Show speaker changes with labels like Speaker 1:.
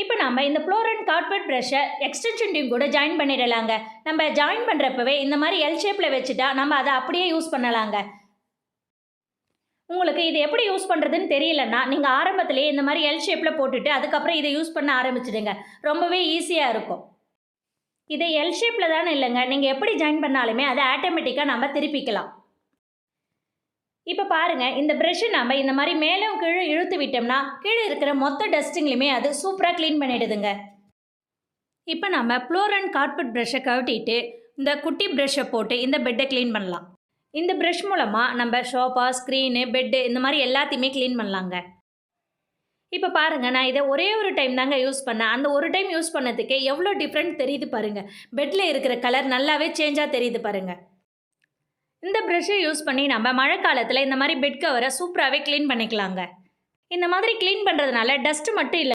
Speaker 1: இப்போ நம்ம இந்த ஃப்ளோர் அண்ட் கார்பெட் ப்ரஷ்ஷை எக்ஸ்டென்ஷன் டியூப் கூட ஜாயின் பண்ணிடலாங்க. நம்ம ஜாயின் பண்ணுறப்பவே இந்த மாதிரி எல் ஷேப்பில் வச்சுட்டா நம்ம அதை அப்படியே யூஸ் பண்ணலாங்க. உங்களுக்கு இது எப்படி யூஸ் பண்ணுறதுன்னு தெரியலன்னா நீங்கள் ஆரம்பத்திலேயே இந்த மாதிரி எல் ஷேப்பில் போட்டுட்டு அதுக்கப்புறம் இதை யூஸ் பண்ண ஆரம்பிச்சிடுங்க. ரொம்பவே ஈஸியாக இருக்கும். இதை எல் ஷேப்பில் தானே இல்லைங்க, நீங்கள் எப்படி ஜாயின் பண்ணாலுமே அதை ஆட்டோமேட்டிக்காக நம்ம திருப்பிக்கலாம். இப்போ பாருங்கள், இந்த ப்ரஷ்ஷை நம்ம இந்த மாதிரி மேலும் கீழே இழுத்து விட்டோம்னா கீழே இருக்கிற மொத்த டஸ்டிங்லையுமே அது சூப்பராக க்ளீன் பண்ணிடுதுங்க. இப்போ நம்ம ஃப்ளோர் அண்ட் கார்பெட் ப்ரஷ்ஷை கழட்டிட்டு இந்த குட்டி ப்ரஷ்ஷை போட்டு இந்த பெட்டை க்ளீன் பண்ணலாம். இந்த ப்ரஷ் மூலமாக நம்ம ஷோஃபா, ஸ்க்ரீனு, பெட்டு இந்த மாதிரி எல்லாத்தையுமே க்ளீன் பண்ணலாங்க. இப்போ பாருங்கள், நான் இதை ஒரே ஒரு டைம் தாங்க யூஸ் பண்ணேன். அந்த ஒரு டைம் யூஸ் பண்ணதுக்கே எவ்வளோ டிஃப்ரெண்ட் தெரியுது பாருங்கள். பெட்டில் இருக்கிற கலர் நல்லாவே சேஞ்சாக தெரியுது பாருங்கள். இந்த ப்ரஷ்ஷை யூஸ் பண்ணி நம்ம மழை காலத்தில் இந்த மாதிரி பெட் கவரை சூப்பராகவே க்ளீன் பண்ணிக்கலாங்க. இந்த மாதிரி க்ளீன் பண்ணுறதுனால டஸ்ட்டு மட்டும் இல்லை,